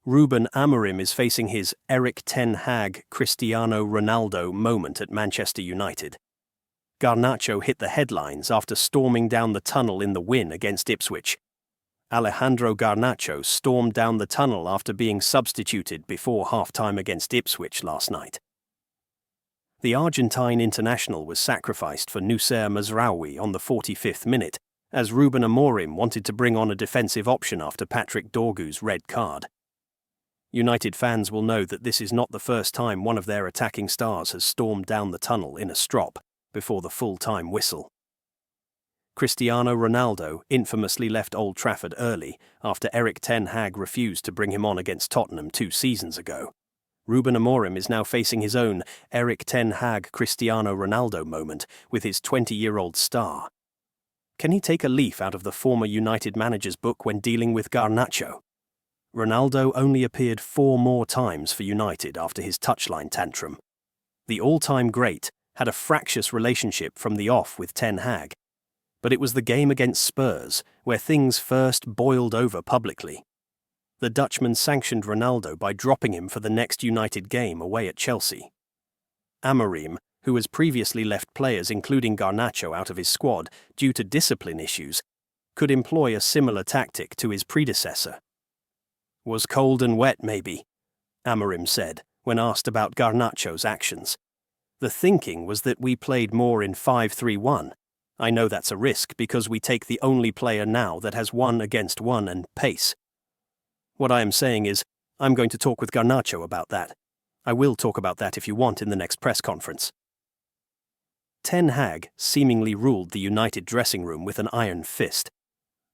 Ruben Amorim is facing his Ten Hag Cristiano Ronaldo moment at Manchester United. Garnacho hit the headlines after storming down the tunnel in the win against Ipswich. Alejandro Garnacho stormed down the tunnel after being substituted before half-time against Ipswich last night. The Argentine international was sacrificed for Noussair Mazraoui on the 45th minute, as Ruben Amorim wanted to bring on a defensive option after Patrick Dorgu's red card. United fans will know that this is not the first time one of their attacking stars has stormed down the tunnel in a strop before the full-time whistle. Cristiano Ronaldo infamously left Old Trafford early after Ten Hag refused to bring him on against Tottenham 2 seasons ago. Ruben Amorim is now facing his own Ten Hag Cristiano Ronaldo moment with his 20-year-old star. Can he take a leaf out of the former United manager's book when dealing with Garnacho? Ronaldo only appeared 4 more times for United after his touchline tantrum. The all-time great had a fractious relationship from the off with Ten Hag, but it was the game against Spurs where things first boiled over publicly. The Dutchman sanctioned Ronaldo by dropping him for the next United game away at Chelsea. Amorim, who has previously left players including Garnacho out of his squad due to discipline issues, could employ a similar tactic to his predecessor. "Was cold and wet, maybe," Amorim said when asked about Garnacho's actions. "The thinking was that we played more in 5-3-1. I know that's a risk because we take the only player now that has 1-against-1 and pace. What I am saying is, I'm going to talk with Garnacho about that. I will talk about that if you want in the next press conference." Ten Hag seemingly ruled the United dressing room with an iron fist.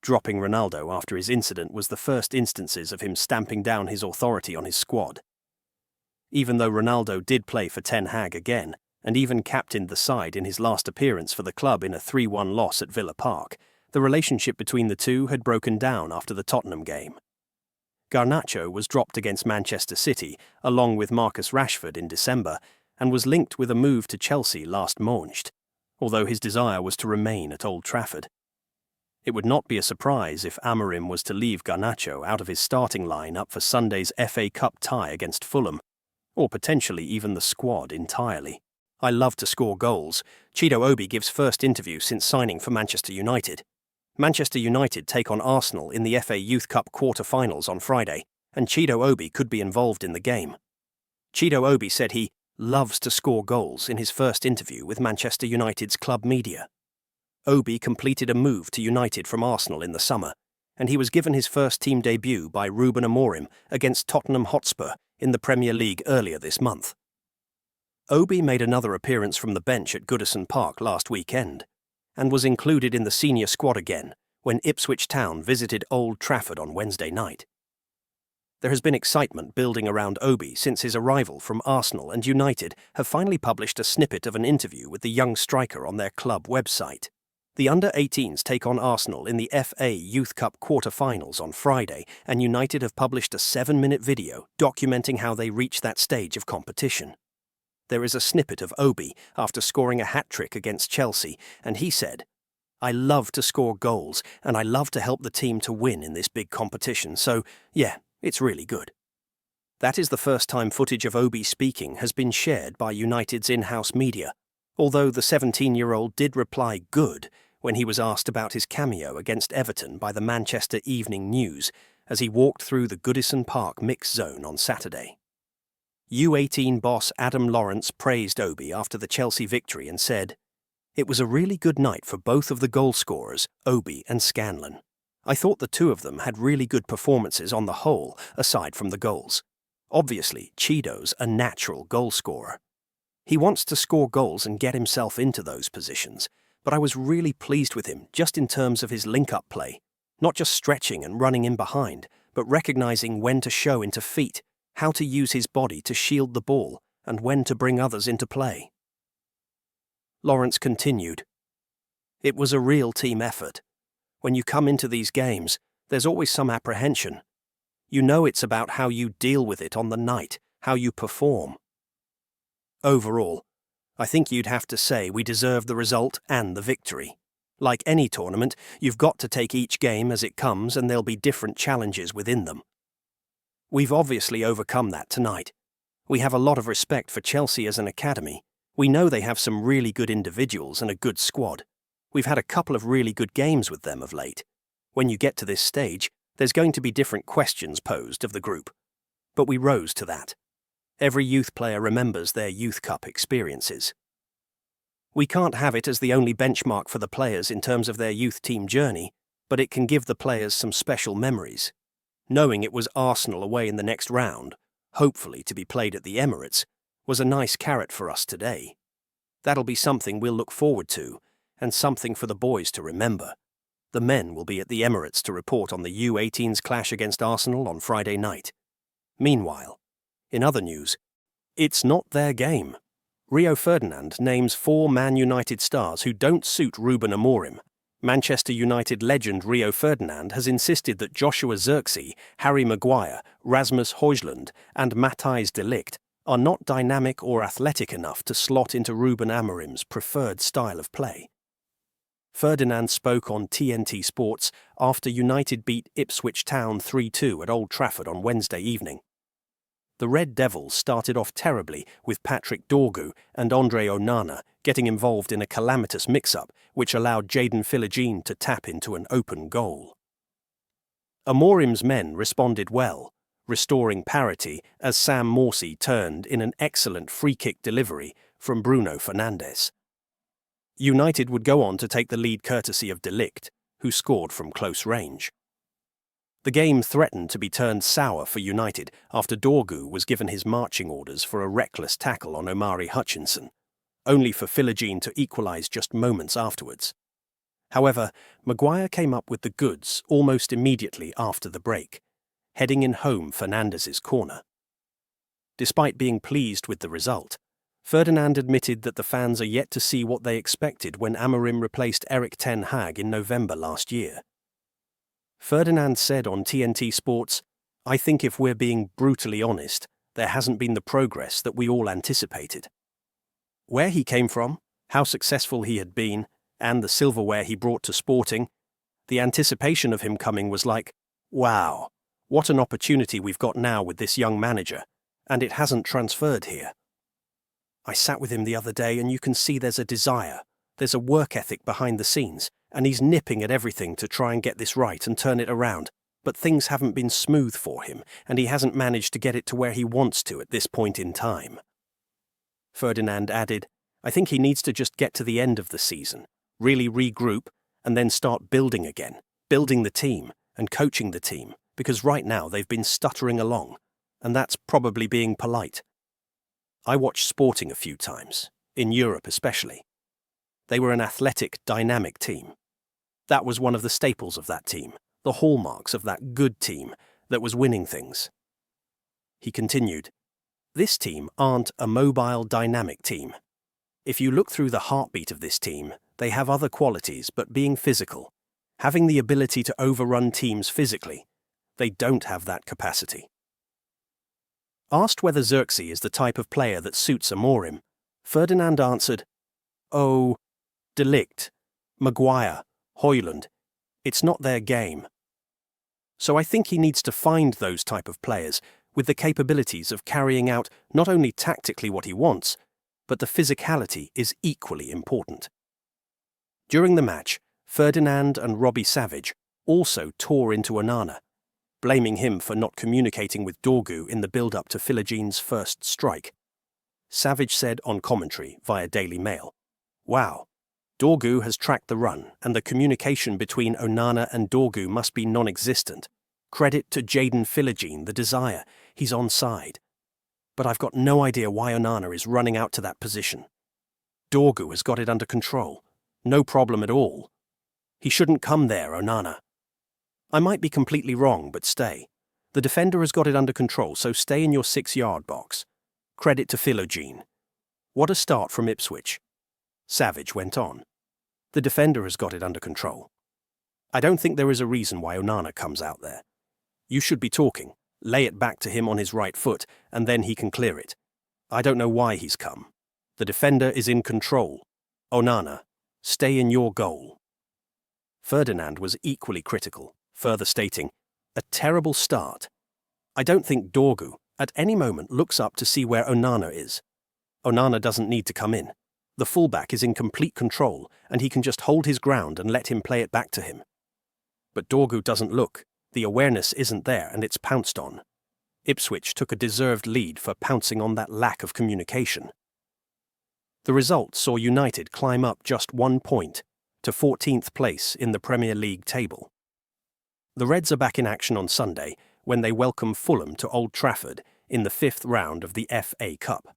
Dropping Ronaldo after his incident was the first instances of him stamping down his authority on his squad. Even though Ronaldo did play for Ten Hag again, and even captained the side in his last appearance for the club in a 3-1 loss at Villa Park, the relationship between the two had broken down after the Tottenham game. Garnacho was dropped against Manchester City, along with Marcus Rashford in December, and was linked with a move to Chelsea last Moncht, although his desire was to remain at Old Trafford. It would not be a surprise if Amorim was to leave Garnacho out of his starting line-up for Sunday's FA Cup tie against Fulham, or potentially even the squad entirely. "I love to score goals." Chido Obi gives first interview since signing for Manchester United. Manchester United take on Arsenal in the FA Youth Cup quarter-finals on Friday, and Chido Obi could be involved in the game. Chido Obi said he loves to score goals in his first interview with Manchester United's club media. Obi completed a move to United from Arsenal in the summer, and he was given his first team debut by Ruben Amorim against Tottenham Hotspur in the Premier League earlier this month. Obi made another appearance from the bench at Goodison Park last weekend, and was included in the senior squad again when Ipswich Town visited Old Trafford on Wednesday night. There has been excitement building around Obi since his arrival from Arsenal, and United have finally published a snippet of an interview with the young striker on their club website. The under-18s take on Arsenal in the FA Youth Cup quarter-finals on Friday, and United have published a 7-minute video documenting how they reached that stage of competition. There is a snippet of Obi after scoring a hat-trick against Chelsea, and he said, "I love to score goals, and I love to help the team to win in this big competition, so, yeah, it's really good." That is the first time footage of Obi speaking has been shared by United's in-house media, although the 17-year-old did reply good when he was asked about his cameo against Everton by the Manchester Evening News as he walked through the Goodison Park mix zone on Saturday. U18 boss Adam Lawrence praised Obi after the Chelsea victory and said, "It was a really good night for both of the goal scorers, Obi and Scanlon. I thought the two of them had really good performances on the whole, aside from the goals. Obviously, Chido's a natural goal scorer. He wants to score goals and get himself into those positions, but I was really pleased with him just in terms of his link-up play, not just stretching and running in behind, but recognizing when to show into feet, how to use his body to shield the ball, and when to bring others into play." Lawrence continued, "It was a real team effort. When you come into these games, there's always some apprehension. You know it's about how you deal with it on the night, how you perform. Overall, I think you'd have to say we deserve the result and the victory. Like any tournament, you've got to take each game as it comes, and there'll be different challenges within them. We've obviously overcome that tonight. We have a lot of respect for Chelsea as an academy. We know they have some really good individuals and a good squad. We've had a couple of really good games with them of late. When you get to this stage, there's going to be different questions posed of the group. But we rose to that. Every youth player remembers their youth cup experiences. We can't have it as the only benchmark for the players in terms of their youth team journey, but it can give the players some special memories. Knowing it was Arsenal away in the next round, hopefully to be played at the Emirates, was a nice carrot for us today. That'll be something we'll look forward to, and something for the boys to remember. The men will be at the Emirates to report on the U18's clash against Arsenal on Friday night. Meanwhile, in other news, it's not their game. Rio Ferdinand names 4 Man United stars who don't suit Ruben Amorim. Manchester United legend Rio Ferdinand has insisted that Joshua Zirkzee, Harry Maguire, Rasmus Højlund and Matthijs de Ligt are not dynamic or athletic enough to slot into Ruben Amorim's preferred style of play. Ferdinand spoke on TNT Sports after United beat Ipswich Town 3-2 at Old Trafford on Wednesday evening. The Red Devils started off terribly with Patrick Dorgu and Andre Onana getting involved in a calamitous mix-up which allowed Jadon Philogene to tap into an open goal. Amorim's men responded well, restoring parity as Sam Morsy turned in an excellent free-kick delivery from Bruno Fernandes. United would go on to take the lead courtesy of de Ligt, who scored from close range. The game threatened to be turned sour for United after Dorgu was given his marching orders for a reckless tackle on Omari Hutchinson, only for Philogene to equalise just moments afterwards. However, Maguire came up with the goods almost immediately after the break, heading in home Fernandes's corner. Despite being pleased with the result, Ferdinand admitted that the fans are yet to see what they expected when Amorim replaced Erik Ten Hag in November last year. Ferdinand said on TNT Sports, "I think if we're being brutally honest, there hasn't been the progress that we all anticipated." Where he came from, how successful he had been, and the silverware he brought to Sporting, the anticipation of him coming was like, wow, what an opportunity we've got now with this young manager, and it hasn't transferred here. I sat with him the other day and you can see there's a desire, there's a work ethic behind the scenes, and he's nipping at everything to try and get this right and turn it around, but things haven't been smooth for him, and he hasn't managed to get it to where he wants to at this point in time. Ferdinand added, "I think he needs to just get to the end of the season, really regroup, and then start building again, building the team and coaching the team, because right now they've been stuttering along, and that's probably being polite. I watched Sporting a few times, in Europe especially. They were an athletic, dynamic team. That was one of the staples of that team, the hallmarks of that good team that was winning things." He continued, "This team aren't a mobile, dynamic team. If you look through the heartbeat of this team, they have other qualities, but being physical, having the ability to overrun teams physically, they don't have that capacity." Asked whether Zirkzee is the type of player that suits Amorim, Ferdinand answered, "Oh, de Ligt, Maguire, Højlund, it's not their game. So I think he needs to find those type of players with the capabilities of carrying out not only tactically what he wants, but the physicality is equally important." During the match, Ferdinand and Robbie Savage also tore into Onana, blaming him for not communicating with Dorgu in the build-up to Philogene's first strike. Savage said on commentary via Daily Mail, "Wow, Dorgu has tracked the run, and the communication between Onana and Dorgu must be non-existent. Credit to Jadon Philogene, the desire, he's onside. But I've got no idea why Onana is running out to that position. Dorgu has got it under control. No problem at all. He shouldn't come there, Onana. I might be completely wrong, but stay. The defender has got it under control, so stay in your 6-yard box. Credit to Philogene. What a start from Ipswich." Savage went on, "The defender has got it under control. I don't think there is a reason why Onana comes out there. You should be talking, lay it back to him on his right foot, and then he can clear it. I don't know why he's come. The defender is in control. Onana, stay in your goal." Ferdinand was equally critical, further stating, "A terrible start. I don't think Dorgu, at any moment, looks up to see where Onana is. Onana doesn't need to come in. The fullback is in complete control, and he can just hold his ground and let him play it back to him. But Dorgu doesn't look. The awareness isn't there, and it's pounced on. Ipswich took a deserved lead for pouncing on that lack of communication. The result saw United climb up just 1 point to 14th place in the Premier League table. The Reds are back in action on Sunday when they welcome Fulham to Old Trafford in the 5th round of the FA Cup.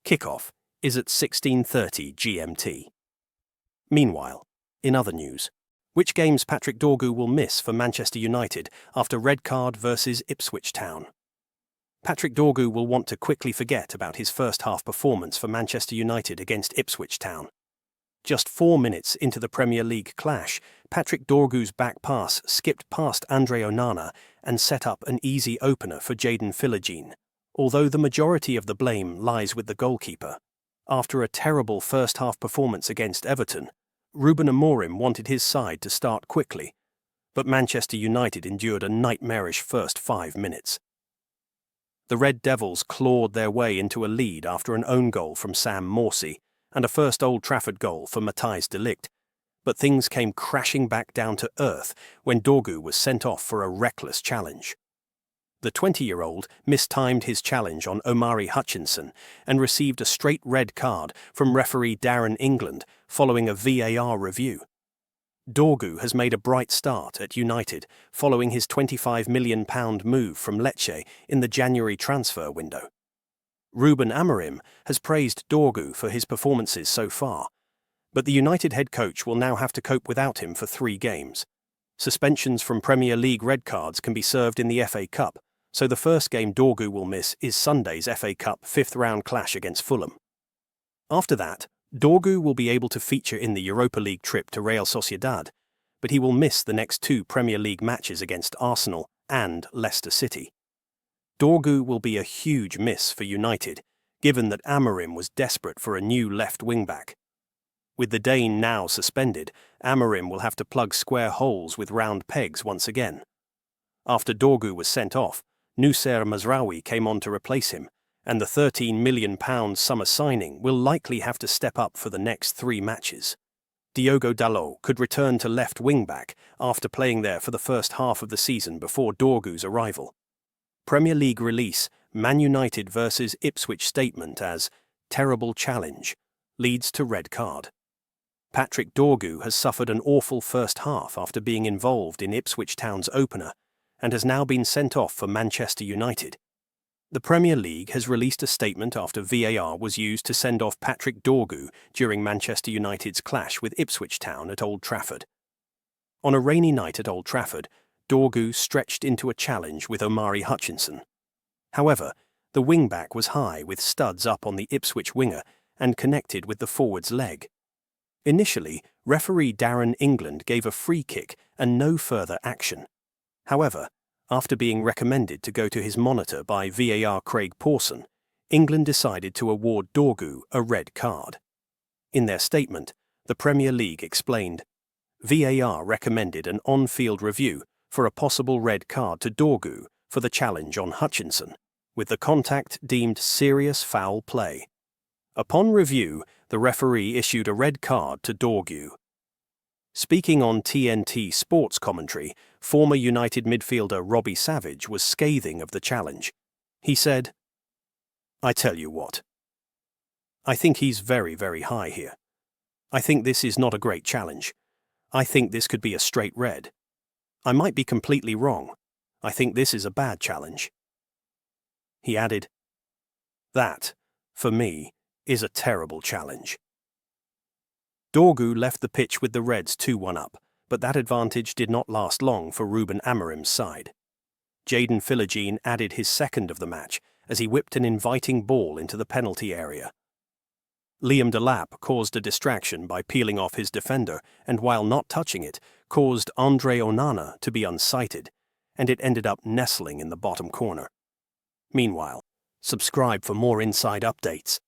Kickoff is at 16:30 GMT. Meanwhile, in other news, which games Patrick Dorgu will miss for Manchester United after red card versus Ipswich Town? Patrick Dorgu will want to quickly forget about his first-half performance for Manchester United against Ipswich Town. Just 4 minutes into the Premier League clash, Patrick Dorgu's back pass skipped past Andre Onana and set up an easy opener for Jadon Philogene, although the majority of the blame lies with the goalkeeper. After a terrible first-half performance against Everton, Ruben Amorim wanted his side to start quickly, but Manchester United endured a nightmarish first 5 minutes. The Red Devils clawed their way into a lead after an own goal from Sam Morsy and a first Old Trafford goal for Matthijs de Ligt, but things came crashing back down to earth when Dorgu was sent off for a reckless challenge. The 20-year-old mistimed his challenge on Omari Hutchinson and received a straight red card from referee Darren England following a VAR review. Dorgu has made a bright start at United following his £25 million move from Lecce in the January transfer window. Ruben Amorim has praised Dorgu for his performances so far, but the United head coach will now have to cope without him for 3 games. Suspensions from Premier League red cards can be served in the FA Cup, so the first game Dorgu will miss is Sunday's FA Cup 5th round clash against Fulham. After that, Dorgu will be able to feature in the Europa League trip to Real Sociedad, but he will miss the next 2 Premier League matches against Arsenal and Leicester City. Dorgu will be a huge miss for United, given that Amorim was desperate for a new left wing-back. With the Dane now suspended, Amorim will have to plug square holes with round pegs once again. After Dorgu was sent off, Noussair Mazraoui came on to replace him, and the £13 million summer signing will likely have to step up for the next 3 matches. Diogo Dalot could return to left wing-back after playing there for the first half of the season before Dorgu's arrival. Premier League release Man United vs Ipswich statement as terrible challenge leads to red card. Patrick Dorgu has suffered an awful first half after being involved in Ipswich Town's opener and has now been sent off for Manchester United. The Premier League has released a statement after VAR was used to send off Patrick Dorgu during Manchester United's clash with Ipswich Town at Old Trafford. On a rainy night at Old Trafford, Dorgu stretched into a challenge with Omari Hutchinson. However, the wing-back was high with studs up on the Ipswich winger and connected with the forward's leg. Initially, referee Darren England gave a free kick and no further action. However, after being recommended to go to his monitor by VAR Craig Pawson, England decided to award Dorgu a red card. In their statement, the Premier League explained, VAR recommended an on-field review for a possible red card to Dorgu for the challenge on Hutchinson, with the contact deemed serious foul play. Upon review, the referee issued a red card to Dorgu. Speaking on TNT Sports commentary, former United midfielder Robbie Savage was scathing of the challenge. He said, "I tell you what. I think he's very, very high here. I think this is not a great challenge. I think this could be a straight red. I might be completely wrong. I think this is a bad challenge." He added, "That, for me, is a terrible challenge." Dorgu left the pitch with the Reds 2-1 up, but that advantage did not last long for Ruben Amorim's side. Jadon Philogene added his second of the match as he whipped an inviting ball into the penalty area. Liam Delap caused a distraction by peeling off his defender and, while not touching it, caused Andre Onana to be unsighted, and it ended up nestling in the bottom corner. Meanwhile, subscribe for more inside updates.